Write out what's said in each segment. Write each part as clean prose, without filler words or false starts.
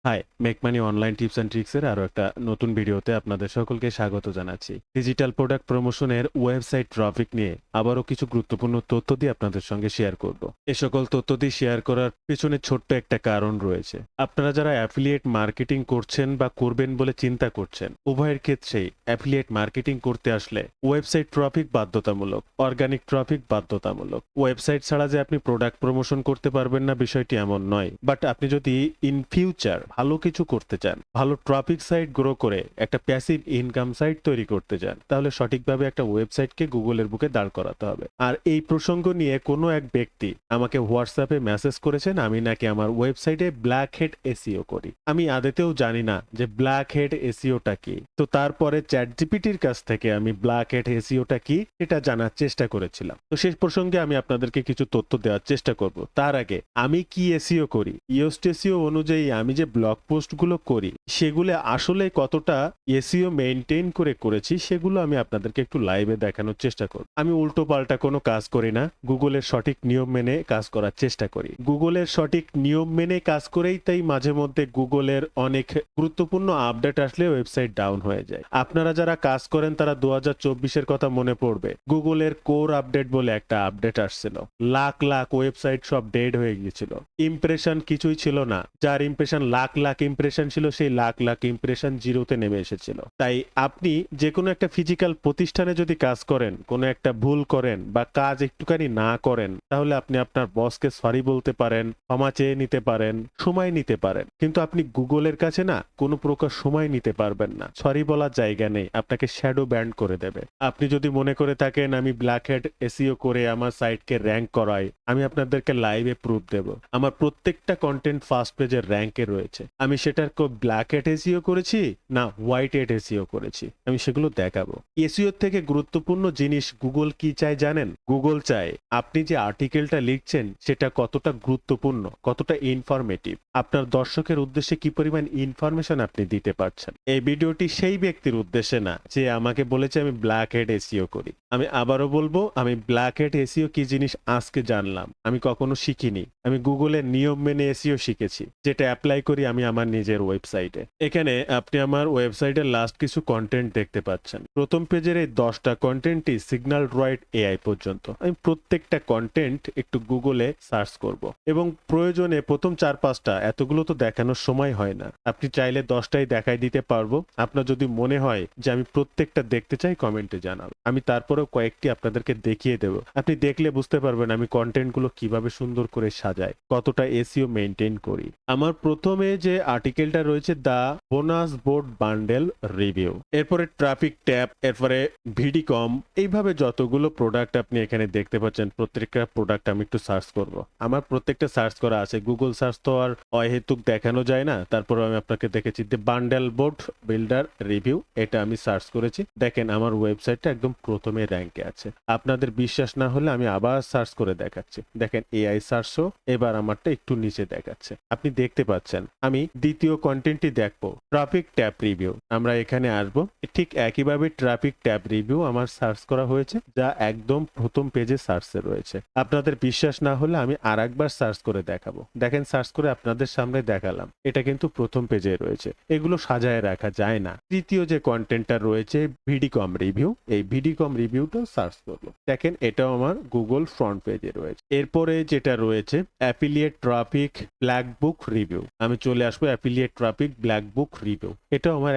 High, make money online tips and ট্রিক্সের আরো একটা নতুন ভিডিওতে আপনাদের সকলকে স্বাগত জানাচ্ছি। ডিজিটাল প্রোডাক্ট প্রমোশনের ওয়েবসাইট ট্রাফিক নিয়ে আবারও কিছু গুরুত্বপূর্ণ তথ্য দিয়ে আপনাদের সঙ্গে শেয়ার করব। এ সকল তথ্য দিয়ে শেয়ার করার পেছনে ছোট্ট একটা কারণ রয়েছে। আপনারা যারা অ্যাফিলিয়েট মার্কেটিং করছেন বা করবেন বলে চিন্তা করছেন, উভয়ের ক্ষেত্রেই অ্যাফিলিয়েট মার্কেটিং করতে আসলে ওয়েবসাইট ট্রাফিক বাধ্যতামূলক, অর্গানিক ট্রাফিক বাধ্যতামূলক। ওয়েবসাইট ছাড়া যে আপনি প্রোডাক্ট প্রমোশন করতে পারবেন না বিষয়টি এমন নয়, বাট আপনি যদি ইন ফিউচার ভালো কিছু করতে চান, ভালো ট্রাফিক সাইট গ্রো করে একটা প্যাসিভ ইনকাম সাইট তৈরি করতে চান, তাহলে সঠিকভাবে একটা ওয়েবসাইটকে গুগলের বুকে দাঁড় করাতে হবে। আর এই প্রসঙ্গ নিয়ে কোনো এক ব্যক্তি আমাকে হোয়াটসঅ্যাপে মেসেজ করেছেন আমি নাকি আমার ওয়েবসাইটে ব্ল্যাক হেড এসইও করি। আমি আদতেও জানি না যে ব্ল্যাক হেড এসইওটা কি। তো তারপরে চ্যাট জিপিটির কাছ থেকে আমি ব্ল্যাক হেড এসইওটা কি এটা জানার চেষ্টা করেছিলাম। তো শেষ প্রসঙ্গে আমি আপনাদেরকে কিছু তথ্য দেওয়ার চেষ্টা করব। তার আগে আমি কি এসইও করি, ইয়োস্ট এসইও অনুযায়ী আমি যে ব্লগ পোস্টগুলো করি সেগুলো আসলে কতটা এসইও মেইনটেইন করে করেছি সেগুলো আমি আপনাদেরকে একটু লাইভে দেখানোর চেষ্টা করব। আমি উল্টো পাল্টা কোনো কাজ করি না, গুগলের সঠিক নিয়ম মেনে কাজ করার চেষ্টা করি। গুগলের সঠিক নিয়ম মেনে কাজ করেই তাই মাঝে মধ্যে গুগলের অনেক গুরুত্বপূর্ণ আপডেট আসলে ওয়েবসাইট ডাউন হয়ে যায়। আপনারা যারা কাজ করেন তারা 2024-এর কথা মনে পড়বে, গুগলের কোর আপডেট বলে একটা আপডেট আসছিল। লাখ লাখ ওয়েবসাইট সব ডেড হয়ে গিয়েছিল, ইমপ্রেশন কিছুই ছিল না। যার ইমপ্রেশন লাখ লাখ ইমপ্রেশন ছিল সেই লাখ লাখ ইমপ্রেশন জিরোতে নেমে এসেছিল। তাই আপনি যে কোনো একটা ফিজিক্যাল প্রতিষ্ঠানে যদি কাজ করেন, কোনো একটা ভুল করেন বা কাজ একটুখানি না করেন, তাহলে আপনি আপনার বসকে সরি বলতে পারেন, ক্ষমা চেয়ে নিতে পারেন, সময় নিতে পারেন। কিন্তু আপনি গুগলের কাছে না কোনো প্রকার সময় নিতে পারবেন না, সরি বলার জায়গা নেই, আপনাকে শ্যাডো ব্যান্ড করে দেবে। আপনি যদি মনে করে থাকেন আমি ব্ল্যাক হেড এসইও করে আমার সাইটকে র্যাঙ্ক করাই, আমি আপনাদেরকে লাইভে প্রুফ দেব। আমার প্রত্যেকটা কন্টেন্ট ফার্স্ট পেজের র্যাঙ্কে রয়েছে। আমি সেটার ব্ল্যাক হেড এসইও করেছি না হোয়াইট হেড এসইও করেছি, আমি সেগুলো দেখাবো। এসইও থেকে গুরুত্বপূর্ণ জিনিস গুগল কি চায় জানেন? গুগল চায় আপনি যে আর্টিকেলটা লিখছেন সেটা কতটা গুরুত্বপূর্ণ, কতটা ইনফরমেটিভ, আপনার দর্শকের উদ্দেশ্যে কি পরিমাণ ইনফরমেশন আপনি দিতে পারছেন। এই ভিডিওটি সেই ব্যক্তির উদ্দেশ্যে না যে আমাকে বলেছে আমি ব্ল্যাক হেড এসইও করি। আমি আবারও বলবো, আমি ব্ল্যাক হেড এসইও কি জিনিস আজকে জানলাম, আমি কখনো শিখিনি। আমি গুগলের নিয়ম মেনে এসইও শিখেছি, যেটা অ্যাপ্লাই করি আমি আমার নিজের ওয়েবসাইটে। এখানে আপনি আমার ওয়েবসাইটের লাস্ট কিছু কন্টেন্ট দেখতে পাচ্ছেন। প্রথম পেজের এই 10টা কন্টেন্টই সিগন্যাল রয়েড এআই পর্যন্ত। আমি প্রত্যেকটা কন্টেন্ট একটু গুগলে সার্চ করব এবং প্রয়োজনে প্রথম 4-5টা, এতগুলো তো দেখানোর সময় হয় না, আপনি চাইলে 10টাই দেখাই দিতে পারবো। আপনার যদি মনে হয় যে আমি প্রত্যেকটা দেখতে চাই, কমেন্টে জানাবো, আমি তারপরেও কয়েকটি আপনাদেরকে দেখিয়ে দেব। আপনি দেখলে বুঝতে পারবেন আমি কন্টেন্টগুলো কিভাবে সুন্দর করে সাজাই, কতটা এসইও মেইনটেইন করি। আমার প্রথমে যে আর্টিকেলটা রয়েছে দা বোনাস বোর্ড বান্ডেল রিভিউ, এরপরে ট্রাফিক ট্যাব, এরপরে ভিডিকম, এইভাবে যতগুলো প্রোডাক্ট আপনি এখানে দেখতে পাচ্ছেন প্রত্যেকটা প্রোডাক্ট আমি একটু সার্চ করব। আমার প্রত্যেকটা সার্চ করা আছে, গুগল সার্চ তো আর অহেতুক দেখানো যায় না। তারপর আমি আপনাকে দেখেছি the bundle board builder review, এটা আমি সার্চ করেছি। দেখেন আমার ওয়েবসাইটটা একদম প্রথমে র্যাঙ্কে আছে। আপনাদের বিশ্বাস না হলে আমি আবার সার্চ করে দেখাচ্ছি। দেখেন এআই সার্চও এবার আমারটা একটু নিচে দেখাচ্ছে, আপনি দেখতে পাচ্ছেন। আমি দ্বিতীয় কন্টেন্টটি দেখবো, ট্রাফিক ট্যাব রিভিউ। আমরা এখানে আসবো, ঠিক একইভাবে ট্রাফিক ট্যাব রিভিউ আমার সার্চ করা হয়েছে, যা একদম প্রথম পেজে সার্চে রয়েছে। আপনাদের বিশ্বাস না হলে আমি আরেকবার সার্চ করে দেখাবো। দেখেন সার্চ করে আপনাদের সামনে দেখালাম, এটা কিন্তু প্রথম পেজে রয়েছে। এগুলো সাজায় রাখা যায় না। তৃতীয় যে কন্টেন্টটা রয়েছে ভিডিকম রিভিউ, এই ভিডিকম রিভিউটাও সার্চ করলো, দেখেন এটাও আমার গুগল ফ্রন্ট পেজে রয়েছে। এরপরে যেটা রয়েছে অ্যাফিলিয়েট ট্রাফিক ব্ল্যাক বুক রিভিউ, আমি চলে আসবো অ্যাফিলিয়েট ট্রাফিক ব্ল্যাক বুক রিভিউ। এটাও আমার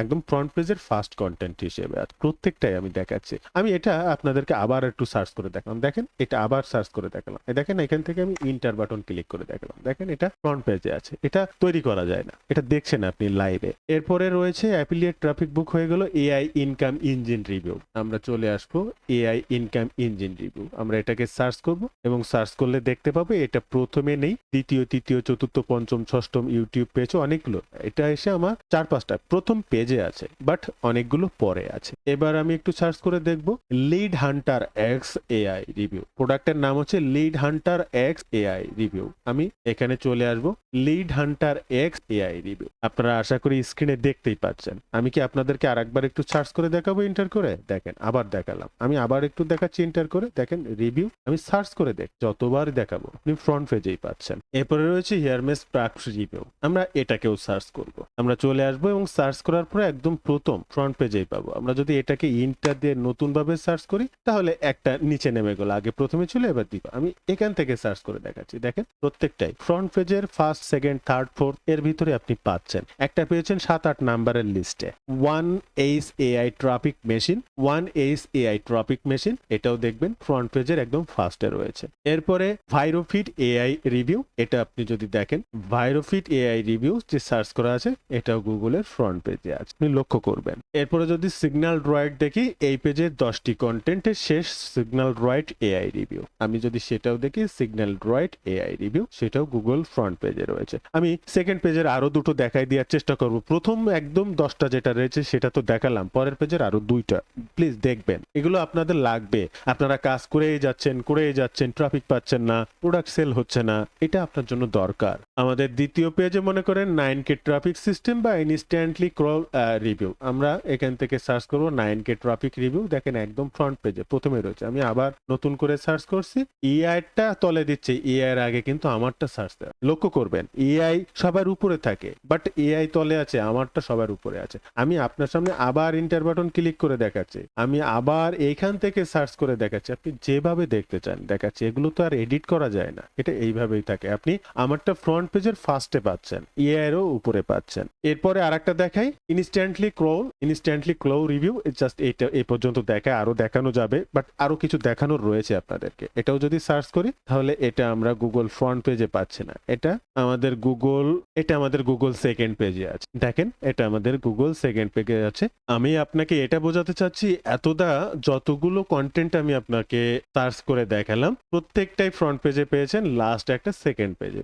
একদম ফ্রন্ট পেজের ফার্স্ট কন্টেন্ট হিসেবে আছে। প্রত্যেকটাই আমি দেখাচ্ছি। আমি এটা আপনাদেরকে আবার একটু সার্চ করে দেখালাম, দেখেন এটা আবার সার্চ করে দেখালাম। দেখেন এখান থেকে আমি ইন্টার বাটন ক্লিক করে দেখালাম, দেখেন এটা ফ্রন্ট পেজে আছে। এটা তৈরি করা যায় না, এটা দেখছেন আপনি লাইভে। এরপরে রয়েছে অ্যাফিলিয়েট ট্রাফিক বুক হয়ে গেল এআই ইনকাম ইঞ্জিন রিভিউ। আমরা চলে আসবো এআই ইনকাম ইঞ্জিন রিভিউ, আমরা এটাকে সার্চ করব এবং সার্চ করলে দেখতে পাবো এটা প্রথমে নেই, দ্বিতীয় তৃতীয় চতুর্থ পঞ্চম ষষ্ঠম ইউটিউব পেজও অনেকগুলো, এটা এসে আমার 4-5টা প্রথম পেজে আছে, বাট অনেকগুলো পরে আছে। এবার আমি একটু সার্চ করে দেখব lead hunter x AI review, প্রোডাক্টের নাম হচ্ছে lead hunter x AI review. আমি এখানে চলে আসব lead hunter x AI review, আপনারা আশা করি স্ক্রিনে দেখতেই পাচ্ছেন। আমি কি আপনাদেরকে আরেকবার একটু সার্চ করে দেখাবো এন্টার করে, দেখেন আবার দেখালাম, আমি আবার একটু দেখাচ্ছি এন্টার করে, দেখেন রিভিউ আমি সার্চ করে যতবার দেখাবো আপনি ফ্রন্ট পেজেই পাচ্ছেন। এরপরে রয়েছে হেয়ারমেস প্রাক্স রিভিউ, আমরা এটাকেও সার্চ করব, আমরা চলে আসবো এবং সার্চ করার পরে একদম প্রথম ফ্রন্ট পেজেই পাবো। আমরা যদি এটাকে ইন্টার দিয়ে নতুন ভাবে সার্চ করি তাহলে একটা নিচে নেমে গেল, আগে প্রথমে ছিল এবার দিব। আমি এখান থেকে সার্চ করে দেখাচ্ছি, দেখেন প্রত্যেকটাই ফ্রন্ট পেজের ফার্স্ট সেকেন্ড থার্ড ফোর্থ এর ভিতরে আপনি পাচ্ছেন। একটা পেয়েছেন 7-8 নাম্বারের লিস্টে, 1H AI traffic machine, 1H AI traffic machine, এটাও দেখবেন ফ্রন্ট পেজের একদম ফার্স্টে রয়েছে। এরপরে ভাইরোফিট AI রিভিউ, এটা আপনি যদি দেখেন ভাইরোফিট AI রিভিউ যে সার্চ করা আছে এটাও গুগলের ফ্রন্ট পেজে আছে, আপনি লক্ষ্য করবেন। এরপরে যদি সিগন্যাল ড্রয়েড দেখি, এই পেজের 10টি কন্টেন্টের শেষ সিগন্যাল ড্রয়েড AI রিভিউ, আমি যদি সেটাও দেখি সিগন্যাল ড্রয়েড AI রিভিউ, সেটাও গুগল ফ্রন্ট পেজে রয়েছে। আমি সেকেন্ড পেজের আরো দুটো দেখাই দেওয়ার চেষ্টা করব। প্রথম একদম 10টা যেটা রয়েছে সেটা তো দেখালাম, পরের পেজের আরো 2টা প্লিজ দেখবেন, এগুলো আপনাদের লাগবে। আপনারা কাজ করেই যাচ্ছেন, ট্রাফিক পাচ্ছেন না, প্রোডাক্ট সেল হচ্ছে না, এটা আপনার জন্য দরকার। আমাদের দ্বিতীয় পেজে মনে করেন 9K ট্রাফিক সিস্টেম বা ইনস্ট্যান্টলি ক্রল রিভিউ, আমরা এখান থেকে সার্চ করব 9K ট্রাফিক রিভিউ, দেখেন একদম ফ্রন্ট পেজে প্রথমে রয়েছে। আমি আবার নতুন করে সার্চ করছি, টা তলে দিচ্ছে, এর আগে কিন্তু আমারটা সার্চ দেওয়া, লক্ষ্য করবেন এআই সবার উপরে থাকে বাট এআই তলে আছে, আমারটা সবার উপরে আছে। আমি আপনার সামনে আবার ইন্টার বাটন ক্লিক করে দেখাচ্ছি, আমি আবার এইখান থেকে সার্চ করে দেখাচ্ছি, আপনি যেভাবে দেখতে চান দেখাচ্ছি, এগুলো তো আর এডিট করা যায় না, এটা এইভাবেই থাকে। আপনি আমারটা ফ্রন্ট পেজের ফার্স্টে পাচ্ছেন, এআইয়েরও উপরে পাচ্ছেন। এরপরে আরেকটা দেখাই ইনস্ট্যান্টলি ক্লো রিভিউ, জাস্ট এটা এই পর্যন্ত দেখায়, আরো দেখানো যাবে বাট আরো কিছু দেখানোর রয়েছে আপনাদেরকে। এটাও যদি সার্চ করি তাহলে এটা আমরা গুগল ফ্রন্ট পেজে পাচ্ছি না, এটা আমাদের গুগল সেকেন্ড পেজে আছে, দেখেন এটা আমাদের গুগল সেকেন্ড পেজে আছে। আমি আপনাকে এটা বোঝাতে চাচ্ছি, এতটা যতগুলো কন্টেন্ট আমি আপনাকে সার্চ করে দেখালাম প্রত্যেকটাই ফ্রন্ট পেজে পেয়েছেন, লাস্ট একটা সেকেন্ড পেজে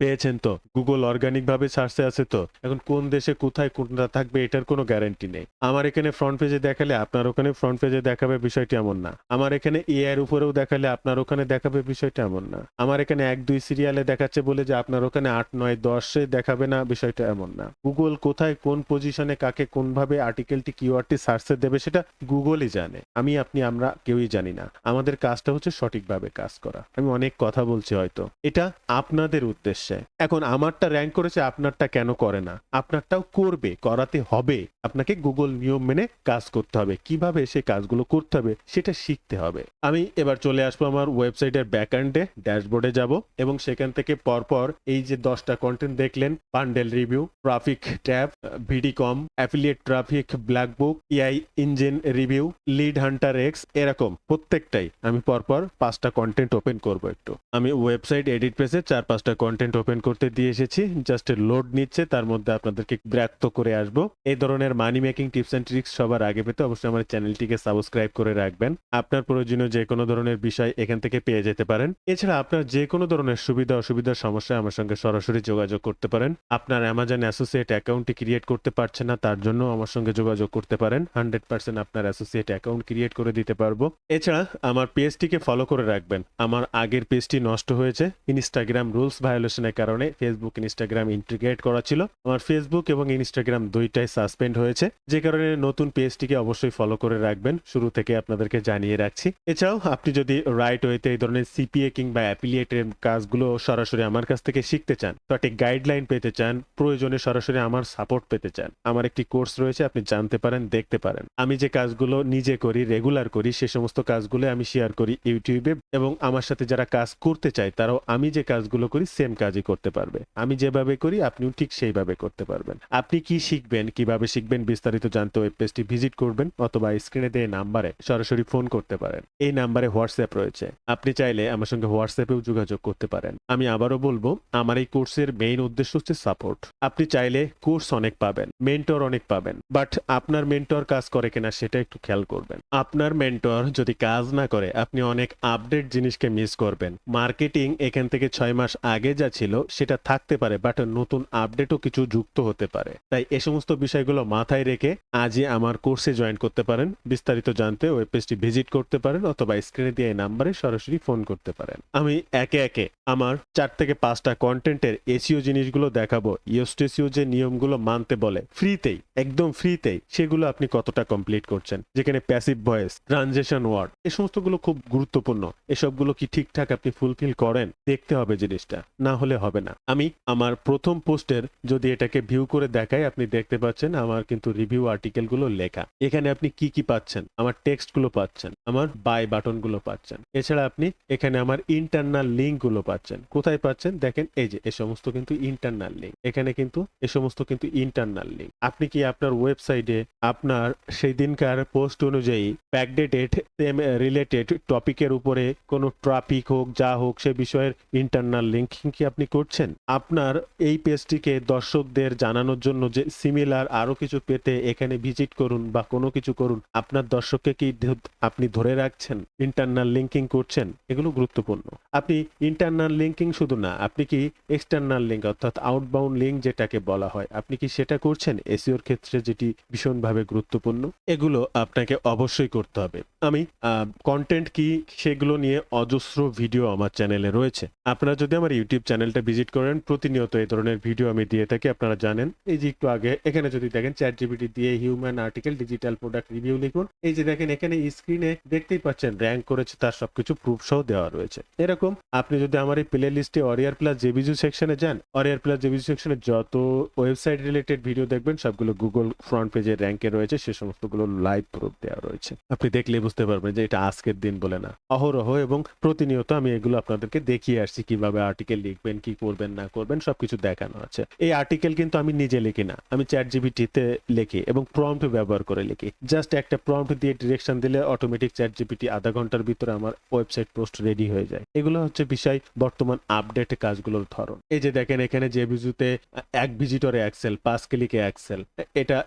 পেয়েছেন তো গুগল অর্গানিক ভাবে সার্চে আছে। তো এখন কোন দেশে কোথায় কোনটা থাকবে এটার কোনো গ্যারান্টি নেই। আমার এখানে ফ্রন্ট পেজে দেখালে আপনার ওখানে ফ্রন্ট পেজে দেখাবে, বিষয়টি এমন না। আমার এখানে এআই এর উপরেও দেখালে আপনার ওখানে দেখাবে, বিষয়টা এমন না। আমার এখানে 1-2 সিরিয়ালে দেখাচ্ছে বলে যে আপনার ওখানে 8-9-10-এ দেখাবে না, বিষয়টা এমন না। গুগল কোথায় কোন পজিশনে কাকে কোনভাবে আর্টিকেলটি কিওয়ার্ডটি সার্চে দেবে সেটা গুগলই জানে, আপনি আমরা কেউই জানি না। আমাদের কাজটা হচ্ছে সঠিকভাবে কাজ করা। আমি অনেক কথা বলছি হয়তো, এটা আপনাদের উদ্দেশ্যে। এখন আমারটা র্যাঙ্ক করেছে, আপনারটা কেন করে না? আপনারটাও করবে, করাতে হবে। আপনাকে গুগল নিয়ম মেনে কাজ করতে হবে, কিভাবে সে কাজগুলো করতে হবে সেটা শিখতে হবে। আমি এবার চলে আসবো আমার ওয়েবসাইটের ব্যাকএন্ডে, ড্যাশবোর্ডে যাব এবং সেখান থেকে পরপর এই যে 10টা কন্টেন্ট দেখলেন, বান্ডেল রিভিউ, ট্রাফিক ট্যাব, ভিডিকম, affiliate traffic, black book, AI engine review, lead hunter X, এরকম প্রত্যেকটাই আমি পরপর 5টা কন্টেন্ট ওপেন করব। একটু আমি ওয়েবসাইট এডিট পেজে 4-5টা কন্টেন্ট ওপেন করতে দিয়ে এসেছি, জাস্ট লোড নিচ্ছে, তার মধ্যে আপনাদেরকে ব্র্যাক্ত করে আসবো। এই ধরনের money making tips and tricks সবার আগে পেতে অবশ্যই আমার চ্যানেলটিকে সাবস্ক্রাইব করে রাখবেন। আপনার প্রয়োজনীয় যে কোনো ধরনের বিষয় এখান থেকে পেয়ে যেতে পারেন। এছাড়া আপনার যে কোনো ধরনের সুবিধা অসুবিধার সমস্যা আমার সঙ্গে সরাসরি যোগাযোগ করতে পারেন। আপনার অ্যামাজন অ্যাসোসিয়েট অ্যাকাউন্টটি ক্রিয়েট করতে পারছেন না, তার জন্য আমার সঙ্গে যোগাযোগ করতে পারেন। 100% আপনার অ্যাসোসিয়েট অ্যাকাউন্ট ক্রিয়েট করে দিতে পারবো। এছাড়া আমার পেজটিকে ফলো করে রাখবেন। আমার আগের পেজটি নষ্ট হয়েছে ইনস্টাগ্রাম রুলস ভায়োলেশনের কারণে, ফেসবুক ইনস্টাগ্রাম ইন্টিগ্রেট করা ছিল, আমার ফেসবুক এবং ইনস্টাগ্রাম দুইটাই সাসপেন্ড হয়েছে, যে কারণে নতুন পেজটিকে অবশ্যই ফলো করে রাখবেন, শুরু থেকে আপনাদেরকে জানিয়ে রাখছি। এছাড়াও আপনি যদি রাইট ওয়েতে এই ধরনের সিপিএ কিংবা অ্যাফিলিয়েটের কাজগুলো সরাসরি আমার কাছ থেকে শিখতে চান, সঠিক গাইডলাইন পেতে চান, প্রয়োজনে সরাসরি আমার সাপোর্ট পেতে চান, আমার একটি কোর্স রয়েছে, আপনি জানতে পারেন, দেখতে পারেন। আমি যে কাজগুলো নিজে করি, রেগুলার করি, সে সমস্ত কাজগুলো আমি শেয়ার করি ইউটিউবে, এবং আমার সাথে যারা কাজ করতে চায় তারাও আমি যে কাজগুলো করি সেম কাজই করতে পারবে। আমি যেভাবে করি আপনিও ঠিক সেইভাবে করতে পারবেন। আপনি কি শিখবেন, কিভাবে শিখবেন বিস্তারিত জানতে ওয়েব পেজটি ভিজিট করবেন অথবা স্ক্রিনে দেওয়া নাম্বারে সরাসরি ফোন করতে পারেন। এই নাম্বারে হোয়াটসঅ্যাপ রয়েছে, আপনি চাইলে আমার সঙ্গে হোয়াটসঅ্যাপেও যোগাযোগ করতে পারেন। আমি আবারও বলবো, আমার এই কোর্সের মেইন উদ্দেশ্য হচ্ছে সাপোর্ট। আপনি চাইলে কোর্স অনেক পাবেন, মেন্টর অনেক পাবেন, বাট আপনার মেন্টর কাজ করে কিনা সেটা একটু খেয়াল করবেন। আপনার মেন্টর যদি কাজ না করে আপনি অনেক আপডেট জিনিসকে মিস করবেন। মার্কেটিং এখান থেকে 6 মাস আগে যা ছিল সেটা থাকতে পারে, বাট নতুন আপডেটও কিছু যুক্ত যুক্ত হতে পারে। তাই এ সমস্ত বিষয়গুলো মাথায় রেখে আজই আমার কোর্সে জয়েন করতে পারেন। বিস্তারিত জানতে ওয়েব পেজটি ভিজিট করতে পারেন অথবা স্ক্রিনে দিয়ে এই নাম্বারে সরাসরি ফোন করতে পারেন। আমি একে একে আমার 4 থেকে 5টা কন্টেন্টের এসইও জিনিসগুলো দেখাবো। ইওস্টেসিও যে নিয়মগুলো মানতে বলে ফ্রিতেই, একদম ফ্রিতেই, সেগুলো আপনি কতটা কমপ্লিট করছেন। যেখানে প্যাসিভ ভয়েস, ট্রানজিশন ওয়ার্ড, এই সমস্তগুলো খুব গুরুত্বপূর্ণ। এসবগুলো কি ঠিকঠাক আপনি ফুলফিল করেন, দেখতে হবে জিনিসটা, না হলে হবে না। আমি আমার প্রথম পোস্টের যদি এটাকে ভিউ করে দেখাই, আপনি দেখতে পাচ্ছেন আমার কিন্তু রিভিউ আর্টিকেলগুলো লেখা। এখানে আপনি কি কি পাচ্ছেন, আমার টেক্সটগুলো পাচ্ছেন, আমার বাই বাটনগুলো পাচ্ছেন। এছাড়া আপনি এখানে আমার ইন্টারনাল লিঙ্কগুলো পাচ্ছেন। কোথায় পাচ্ছেন দেখেন, এই যে এ সমস্ত কিন্তু ইন্টারনাল লিঙ্ক। এখানে কিন্তু এ সমস্ত কিন্তু ইন্টারনাল লিঙ্ক। আপনি কি আপনার ওয়েবসাইটে আপনার সেই দিনকার পোস্ট অনুযায়ী ব্যাকডেটেড সেম রিলেটেড টপিকের উপরে কোনো ট্রাফিক হোক, যা হোক, সে বিষয়ের ইন্টারনাল লিঙ্কিং কি আপনি করছেন? আপনার এই পেজটিকে দর্শকদের জানানোর জন্য যে সিমিলার আরো কিছু পেতে এখানে ভিজিট করুন বা কোনো কিছু করুন, আপনার দর্শককে কি আপনি ধরে রাখছেন? ইন্টারনাল লিঙ্কিং করছেন? এগুলো গুরুত্বপূর্ণ। আপনি ইন্টারনাল লিঙ্কিং শুধু না, আপনি কি এক্সটার্নাল লিঙ্ক অর্থাৎ আউটবাউন্ড লিঙ্ক যেটাকে বলা হয়, আপনি কি সেটা করছেন? এসইওর ক্ষেত্রে যেটি ভীষণভাবে গুরুত্বপূর্ণ। এগুলো আপনাকে অবশ্যই করতে হবে। আমি কন্টেন্ট কি সেগুলো নিয়ে অজস্র ভিডিও আমার চ্যানেলে রয়েছে। আপনারা যদি আমার ইউটিউব চ্যানেলটা ভিজিট করেন, প্রতিনিয়ত এই ধরনের ভিডিও আমি দিয়ে থাকি, আপনারা জানেন। এই যে একটু আগে এখানে যদি দেখেন চ্যাট জিপিটি দিয়ে human article digital product review লিখুন, এই যে দেখেন এখানে স্ক্রিনে দেখতেই পাচ্ছেন র্যাঙ্ক করেছে, তার সবকিছু প্রুফ সহ দেওয়া রয়েছে। এরকম আপনি যদি আমার এই প্লে লিস্টে অরিয়ার প্লাস জেবিজু সেকশনে যান, অরিয়ার প্লাস জেবিজু সেকশনে যত ওয়েবসাইট রিলেটেড ভিডিও দেখবেন সবগুলো গুগল ফ্রন্ট পেজে র্যাঙ্কে রয়েছে, সে সমস্তগুলো লাইভ প্রুফ দেওয়া রয়েছে। আপনি দেখলে বুঝতে পারবেন যে এটা আজকের দিন বলে না, অহরহ এবং প্রতিনিয়ত আমি এগুলো আপনাদেরকে দেখিয়ে আসছি, কিভাবে আর্টিকেল লিখবেন, কি করবেন না করবেন, সবকিছু দেখানো আছে। এই আর্টিকেল কিন্তু আমি নিজে লিখি না, আমি চ্যাট জিপিটিতে লিখি এবং প্রম্পট ব্যবহার করে লিখি। জাস্ট একটা প্রম্পট দিয়ে ডিরেকশন দিলে অটোমেটিক চ্যাট জিপিটি আধা ঘন্টার ভিতরে আমার ওয়েবসাইট পোস্ট রেডি হয়ে যায়। এগুলো হচ্ছে বিষয় বর্তমান আপডেট কাজগুলোর ধরন। এই যে দেখেন এখানে যে ভিজুতে এক ভিজিটরে এক্সেল, 5 ক্লিকে এক্সেল,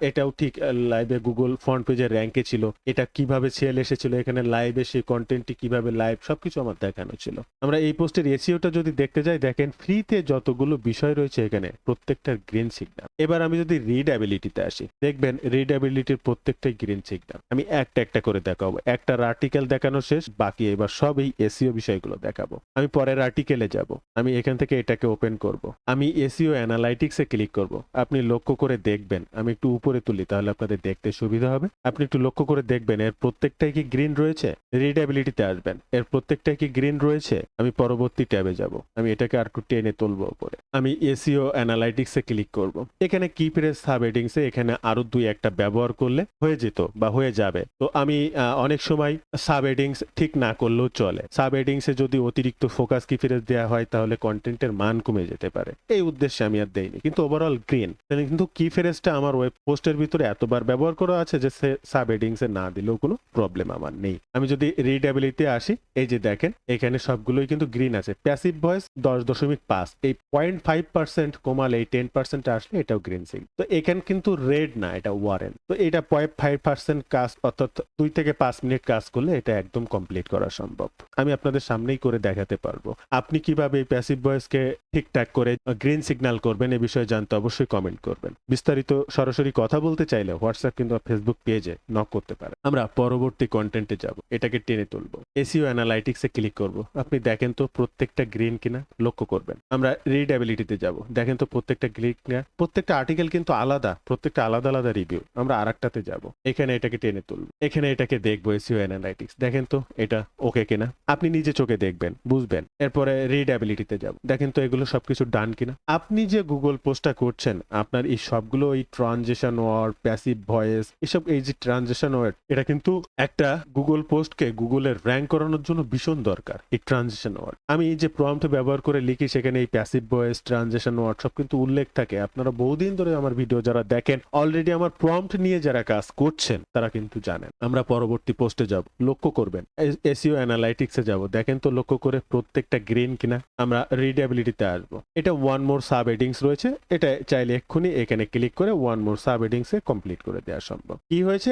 এটাও ঠিক লাইভে গুগল ফ্রন্ট পেজের র্যাঙ্কে ছিল। এটা কিভাবে সেল এসেছিল, এখানে লাইভে সেই কন্টেন্টটি কিভাবে লাইভ, সবকিছু আমার দেখানো ছিল। আমরা এই পোস্টের এসইওটা যদি দেখতে যাই, দেখেন ফ্রিতে যতগুলো বিষয় রয়েছে এখানে প্রত্যেকটার গ্রিন সিগন্যাল। এবার আমি যদি রিডাবিলিটিতে আসি, দেখবেন রিডাবিলিটির প্রত্যেকটাই গ্রিন সিগন্যাল। আমি একটা একটা করে দেখাবো। একটা আর্টিকেল দেখানো শেষ, বাকি এবার সব এই এসইও বিষয়গুলো দেখাবো। আমি পরের আর্টিকেলে যাব, আমি এখান থেকে এটাকে ওপেন করব, আমি এসইও অ্যানালাইটিক্সে ক্লিক করব। আপনি লক্ষ্য করে দেখবেন, আমি একটু উপরে তুলি তাহলে আপনাদের দেখতে সুবিধা হবে। আপনি একটু লক্ষ্য করে দেখবেন এর প্রত্যেকটাই কি গ্রিন রয়েছে। রিডাবিলিটিতে আসবেন, এর প্রত্যেকটাই কি গ্রিন রয়েছে। আমি পরবর্তী ট্যাবে যাব, আমি এটাকে আর একটু টেনে তুলবো উপরে। আমি এসইও অ্যানালাইটিক্সে ক্লিক করব। এখানে কি ফ্রেজ সাব হেডিংসে এখানে আরো 2-1টা ব্যবহার করলে হয়ে যেত বা হয়ে যাবে। তো আমি অনেক সময় সাব হেডিংস ঠিক না করলেও চলে। সাব হেডিংসে যদি অতিরিক্ত ফোকাস কি ফ্রেজ দেওয়া হয় তাহলে কন্টেন্টের মান কমে যেতে পারে, এই উদ্দেশ্যে আমি আর দেইনি। কিন্তু ওভারঅল গ্রিন, কিন্তু কি ফ্রেজটা আমার ওয়েব পোস্টের ভিতরে এতবার ব্যবহার করা আছে যে সাব হেডিংসে না দিলেও কোনো প্রবলেম আমার নেই। আমি যদি রিডেবিলিটি আসি, এই যে দেখেন এখানে সবগুলোই কিন্তু গ্রিন আছে। প্যাসিভ ভয়েস 10.5, এই 0.5% কমালে এই 10% আসলে এটাও গ্রিন সিগন্যাল। তো এখানে কিন্তু রেড না, এটা ওয়ারেন। তো এটা 0.5% কাজ, অর্থাৎ 2 থেকে 5 মিনিট কাজ করলে এটা একদম কমপ্লিট করা সম্ভব। আমি আপনাদের সামনেই করে দেখাতে পারবো। আপনি কিভাবে এই প্যাসিভ ভয়েসকে ঠিকঠাক করে গ্রিন সিগন্যাল করবেন এ বিষয়ে জানতে অবশ্যই কমেন্ট করবেন। বিস্তারিত সরাসরি কথা বলতে চাইলে হোয়াটসঅ্যাপ কিংবা ফেসবুক পেজে নক করতে পারেন। আমরা পরবর্তী কন্টেন্টে যাব, এটাকে টেনে তুলবো। এসইও অ্যানালাইটিক্সে ক্লিক করব। আপনি দেখেন তো প্রত্যেকটা গ্রিন কিনা, লক্ষ্য করবেন। আমরা রিডেবিলিটিতে যাব, দেখেন তো প্রত্যেকটা গ্রিন কিনা। প্রত্যেকটা আর্টিকেল কিন্তু আলাদা, প্রত্যেকটা আলাদা আলাদা রিভিউ। আমরা আরেকটাতে যাব, এখানে এটাকে টেনে তুলবো, এখানে এটাকে দেখবো এসইও অ্যানালাইটিক্স, দেখেন তো এটা ওকে কিনা। আপনি নিজে চোখে দেখবেন, বুঝবেন। এরপরে রিডেবিলিটিতে যাব, দেখেন তো এগুলো সবকিছু ডান কিনা। আপনি যে গুগল পোস্টটা করছেন, আপনার এই সবগুলো এই ট্রানজিশন ওয়ার্ড, প্যাসিভ ভয়েস, এসব এই যে ট্রানজিশন ওয়ার্ড, এটা কিন্তু একটা গুগল পোস্টকে গুগলের র্যাঙ্ক করানোর জন্য ভীষণ দরকার এই ট্রানজিশন ওয়ার্ড। আমি এই যে প্রম্পট ব্যবহার করে লিখি, সেখানে এই প্যাসিভ ভয়েস, ট্রানজিশন ওয়ার্ড সব কিন্তু উল্লেখ থাকে। আপনারা বহুদিন ধরে আমার ভিডিও যারা দেখেন, অলরেডি আমার প্রম্পট নিয়ে যারা কাজ করছেন তারা কিন্তু জানেন। আমরা পরবর্তী পোস্টে যাব, লক্ষ্য করবেন এসইও অ্যানালাইটিক্সে যাব, দেখেন তো লক্ষ্য করে প্রত্যেকটা গ্রিন কিনা। আমরা রিডেবিলিটিতে আসবো, এটা ওয়ান মোর সাব হেডিংস রয়েছে, এটা চাইলে এক্ষুনি এখানে ক্লিক করে ওয়ান মোর সাব হেডিংসে কমপ্লিট করে দেওয়া সম্ভব। কি হয়েছে,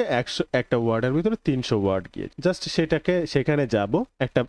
একটা ওয়ার্ডের ভিতরে 300 ওয়ার্ড গিয়ে, জাস্ট সেটাকে সেখানে যাব একটা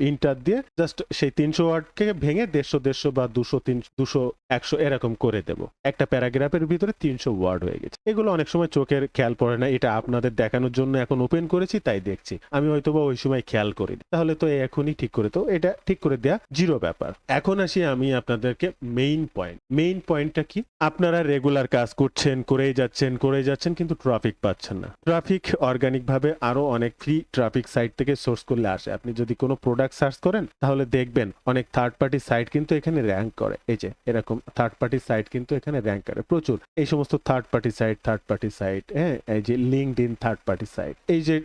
ইন্টার দিয়ে, জাস্ট সেই 300 ওয়ার্ডকে ভেঙে 150 বা 200, 300, 200, 100 এরকম করে দেব। করব। একটা প্যারাগ্রাফের ভিতরে 300 ওয়ার্ড হয়ে গেছে। এগুলো অনেক সময় চোখের খেয়াল পড়ে না, এটা আপনাদের দেখানোর জন্য এখন ওপেন করেছি তাই দেখছি, আমি হয়তোবা ওই সময় খেয়াল করি, তাহলে তো এখনই ঠিক করে, তো এটা ঠিক করে দেয়া জিরো ব্যাপার। এখন আসি আমি আপনাদেরকে মেইন পয়েন্টটা কি, আপনারা রেগুলার কাজ করছেন, করেই যাচ্ছেন কিন্তু ট্রাফিক পাচ্ছেন না। ট্রাফিক অর্গানিক ভাবে আরো অনেক ফ্রি ট্রাফিক সাইট থেকে সোর্স করলে আসে। আপনি যদি কোনো প্রোডাক্ট সার্চ করেন তাহলে দেখবেন অনেক থার্ড পার্টি সাইট কিন্তু এখানে র্যাঙ্ক করে। এই যে এরকম থার্ড পার্টি সাইট কিন্তু এখানে র্যাঙ্ক করে প্রচুর। এই সমস্ত থার্ড পার্টি সাইট, হ্যাঁ, এই যে লিঙ্কডইন থার্ড পার্টি সাইট, এই যে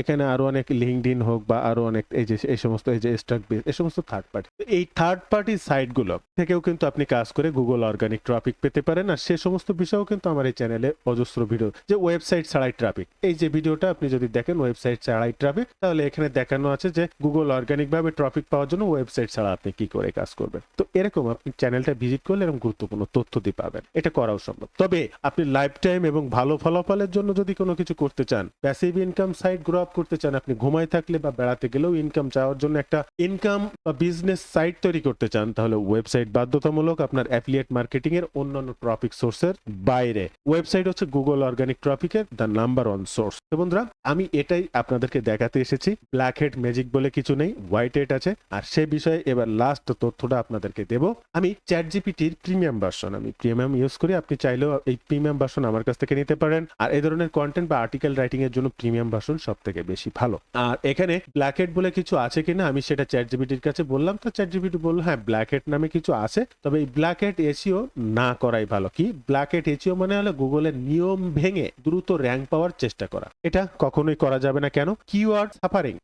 এখানে আরো অনেক লিঙ্কডইন হোক বা আরো অনেক এই সমস্ত এই যে স্টক বেস, এই সমস্ত থার্ড পার্টি, এই থার্ড পার্টি সাইট গুলো থেকেও কিন্তু আপনি কাজ করে গুগল অর্গানিক ট্রাফিক পেতে পারেন। আর সে সমস্ত বিষয়ও কিন্তু আমার এই চ্যানেলে অজস্র ভিডিও, যে ওয়েবসাইট ছাড়াই ট্রাফিক, এই যে ভিডিওটা আপনি যদি দেখেন ওয়েবসাইট ছাড়াই ট্রাফিক, তাহলে এখানে দেখানো আছে যে গুগল অর্গানিক ভাবে ট্রাফিক পাওয়ার জন্য ওয়েবসাইট ছাড়া আপনি কি করে কাজ করবেন। তো এরকম আপনি চ্যানেলটা ভিজিট করলে এরকম গুরুত্বপূর্ণ তথ্য দিয়ে পাবেন, এটা করাও সম্ভব। তবে আপনি লাইফ টাইম এবং ভালো ফলাফলের জন্য যদি কোনো কিছু করতে চান, passive income site grow up করতে চান, আপনি ঘুমাই থাকলে বা বেড়াতে গেলেও ইনকাম চাওয়ার জন্য একটা ইনকাম বা বিজনেস সাইট তৈরি করতে চান, তাহলে ওয়েবসাইট বাধ্যতামূলক আপনার অ্যাফিলিয়েট মার্কেটিং এর অন্যান্য ট্রাফিক সোর্সের বাইরে। ওয়েবসাইট হচ্ছে গুগল অর্গানিক ট্রাফিকের দ্য নাম্বার 1 সোর্স। তো বন্ধুরা, আমি এটাই আপনাদেরকে দেখাতে এসেছি। ব্ল্যাক হেড ম্যাজিক বলে কিছু নেই, হোয়াইট হেড আছে। আর সে বিষয়ে এবার লাস্ট তথ্যটা আপনাদেরকে দেব। আমি চ্যাট জিপিটির প্রিমিয়াম ভার্সন, আমি প্রিমিয়াম ইউজ করি, আপনি চাইলেও এই প্রিমিয়াম ভার্সন আমার কাছ থেকে নিতে পারেন। আর এই ধরনের কন্টেন্ট বা আর্টিকেল রাইটিং এর জন্য প্রিমিয়াম ভার্সন সব থেকে বেশি ভালো। আর এখানে ব্ল্যাক হেড বলে কিছু আছে কিনা আমি সেটা চ্যাট জিপিটির কাছে বললাম, তো চ্যাট জিপিটি বললো হ্যাঁ ব্ল্যাক হেড নামে কিছু আছে, তবে এই ব্ল্যাক হেড এসইও না করাই ভালো। কি ব্ল্যাক হেড এসইও মানে হলো গুগলের নিয়ম ভেঙে দ্রুত র্যাঙ্ক পাওয়ার চেষ্টা করা। এটা কখনোই করা যাবে না। কেন? কিওয়ার্ড সাফারিং,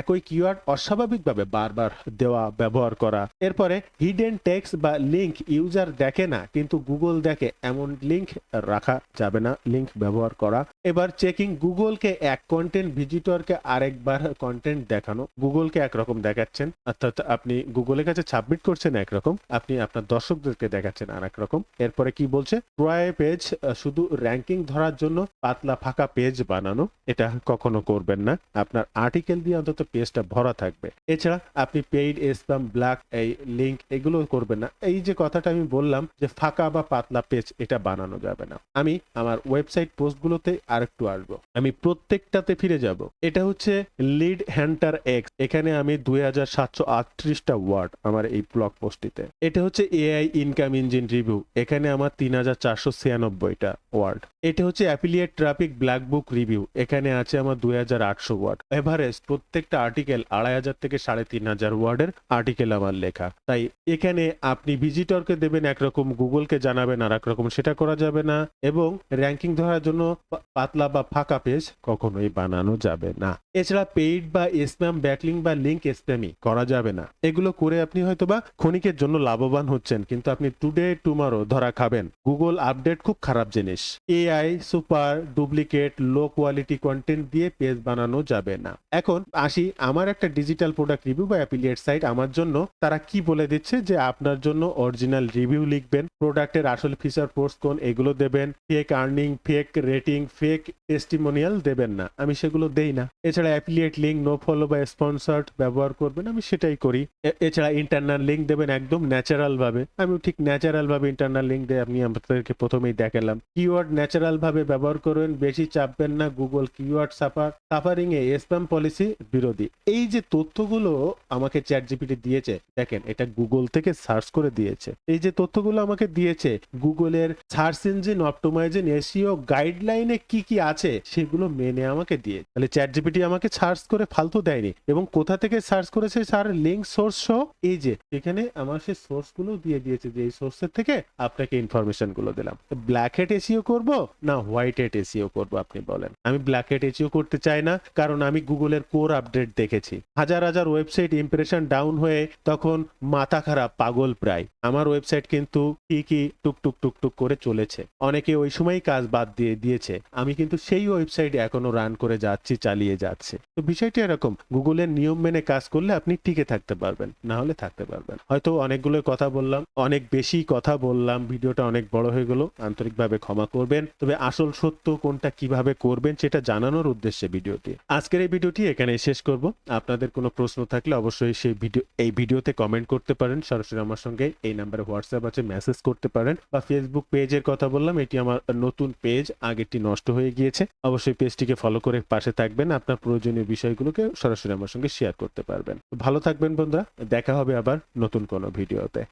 একই কিওয়ার্ড অস্বাভাবিকভাবে বারবার দেওয়া, ব্যবহার করা। এরপরে হিডেন টেক্সট বা লিঙ্ক ইউজার দেখে না কিন্তু গুগল দেখে, এমন লিঙ্ক রাখা যাবে না, লিঙ্ক ব্যবহার করা। এবার চেকিং, গুগলকে এক কন্টেন্ট ভিজিটরকে আরেকবার কন্টেন্ট দেখানো। গুগলকে একরকম দেখাচ্ছেন, অর্থাৎ আপনি গুগলের কাছে সাবমিট করছেন একরকম, আপনি আপনার দর্শকদেরকে দেখাচ্ছেন আর একরকম। এরপরে কি বলছে, ট্রাই পেজ, শুধু র্যাঙ্কিং ধরার জন্য পাতলা ফাঁকা পেজ বানানো, এটা কখনো করবেন না। আপনার আর্টিকেল দিয়ে অন্তত পেজটা ভরা থাকবে। এছাড়া আপনি পেইড স্প্যাম, ব্ল্যাক এই লিঙ্ক, এগুলো করবেন না। এই যে কথাটা আমি বললাম যে ফাঁকা বা পাতলা পেজ, এটা বানানো যাবে না। আমি আমার ওয়েবসাইট পোস্টগুলোতে আরেকটু আসবো, আমি প্রত্যেকটাতে ফিরে যাব। এটা হচ্ছে লিড হ্যান্টার এক্স, এখানে আমি 2738টা ওয়ার্ড আমার এই ব্লগ পোস্টটিতে। এটা হচ্ছে এআই ইনকাম ইঞ্জিন রিভিউ, এখানে আমার 3496টা ওয়ার্ড। এটা হচ্ছে অ্যাফিলিয়েট ট্রাফিক ব্ল্যাক বুক রিভিউ, এখানে আছে আমার 2800 ওয়ার্ড। এভারেজ প্রত্যেকটা আর্টিকেল 2500 থেকে 3500 ওয়ার্ডের আর্টিকেল আমার লেখা। তাই এখানে আপনি ভিজিটরকে দেবেন একরকম, গুগলকে জানাবেন আর একরকম, সেটা করা যাবে না। এবং র্যাঙ্কিং ধরার জন্য পাতলা বা ফাঁকা পেজ কখনোই বানানো যাবে না। এছাড়া পেইড বা স্প্যাম, ব্যাকলিং বা লিঙ্ক স্প্যামই করা যাবে না। এগুলো করে আপনি হয়তোবা ক্ষণিকের জন্য লাভবান হচ্ছেন, কিন্তু আপনি টুডে টুমারো ধরা খাবেন। গুগল আপডেট খুব খারাপ জিনিস। AI super duplicate low quality content দিয়ে পেজ বানানো যাবে না। এখন আসি আমার একটা ডিজিটাল প্রোডাক্ট রিভিউ বা অ্যাফিলিয়েট সাইট আমার জন্য তারা কি বলে দিচ্ছে, যে আপনার জন্য অরিজিনাল রিভিউ লিখবেন, প্রোডাক্টের আসল ফিচার পোস্ট কোন এগুলো দেবেন, fake earning, fake rating, fake testimonial দেবেন না, আমি সেগুলো দেই না। এছাড়া অ্যাফিলিয়েট লিঙ্ক নো ফলো বা স্পন্সর্ড ব্যবহার করবেন, আমি সেটাই করি। এছাড়া ইন্টারনাল লিঙ্ক দেবেন একদম ন্যাচারাল ভাবে, আমি ঠিক ন্যাচারাল ভাবে ইন্টারনাল লিঙ্ক দিয়ে আমি আপনাদেরকে প্রথমেই দেখালাম। কিওয়ার্ড ন্যাচারাল ভাবে ব্যবহার করবেন, বেশি চাপবেন না। গুগল কিওয়ার্ড সাফারিং এ স্প্যাম পলিসি বিরোধী। এই যে তথ্যগুলো আমাকে চ্যাট জিপিটি দিয়েছে, দেখেন এটা গুগল থেকে সার্চ করে দিয়েছে। এই যে তথ্যগুলো আমাকে দিয়েছে গুগলের সার্চ ইঞ্জিন অপটিমাইজেশন এসইও গাইডলাইনে কি কি আছে সেগুলো মেনে আমাকে দিয়ে। তাহলে চ্যাট জিপিটি আমাকে সার্চ করে ফালতু দেয়নি। এবং কোথা থেকে সার্চ করেছে, স্যার লিঙ্ক সোর্স সহ, এই যে এখানে আমার সেই সোর্স গুলো দিয়ে দিয়েছে, যে এই সোর্সের থেকে আপনাকে ইনফরমেশন গুলো দিলাম। ব্ল্যাক হেড এসইও করব না হোয়াইট হেড এসইও করব, আপনি বলেন। আমি ব্ল্যাক হেড এসইও করতে চাই না, কারণ আমি গুগলের কোর আপডেট দেখেছি। হাজার হাজার ওয়েবসাইট ইমপ্রেশন ডাউন হয়ে তখন মাথা খারাপ, পাগল প্রায়। আমার ওয়েবসাইট কিন্তু ঠিকই টুকটুক টুকটুক করে চলেছে। অনেকে ওই সময়ই কাজ বাদ দিয়ে দিয়েছে, আমি কিন্তু সেই ওয়েবসাইট এখনো রান করে যাচ্ছি, চালিয়ে যাচ্ছে। তো বিষয়টি এরকম, গুগলের নিয়ম মেনে কাজ করলে আপনি টিকে থাকতে পারবেন, না হলে থাকতে পারবেন। হয়তো অনেকগুলো কথা বললাম, অনেক বেশি কথা বললাম, ভিডিওটা অনেক বড় হয়ে গেল, আন্তরিকভাবে ক্ষমা করবেন। তবে আসল সত্য কোনটা কিভাবে করবেন সেটা জানানোর উদ্দেশ্যে ভিডিওটি। আজকের এই ভিডিওটি এখানে শেষ করব। আপনাদের কোনো প্রশ্ন থাকলে অবশ্যই এই ভিডিওতে কমেন্ট করতে পারেন। সরাসরি আমার সঙ্গে এই নাম্বারে হোয়াটসঅ্যাপ আছে, মেসেজ করতে করতে পারেন। বা ফেসবুক পেজের কথা বললাম, এটি আমার নতুন পেজ, আগেরটি নষ্ট হয়ে গিয়েছে। অবশ্যই পেজটিকে ফলো করে পাশে থাকবেন, আপনার প্রয়োজনীয় বিষয়গুলোকে সরাসরি আমার সঙ্গে শেয়ার করতে পারবেন। ভালো থাকবেন বন্ধুরা, দেখা হবে আবার নতুন কোনো ভিডিওতে।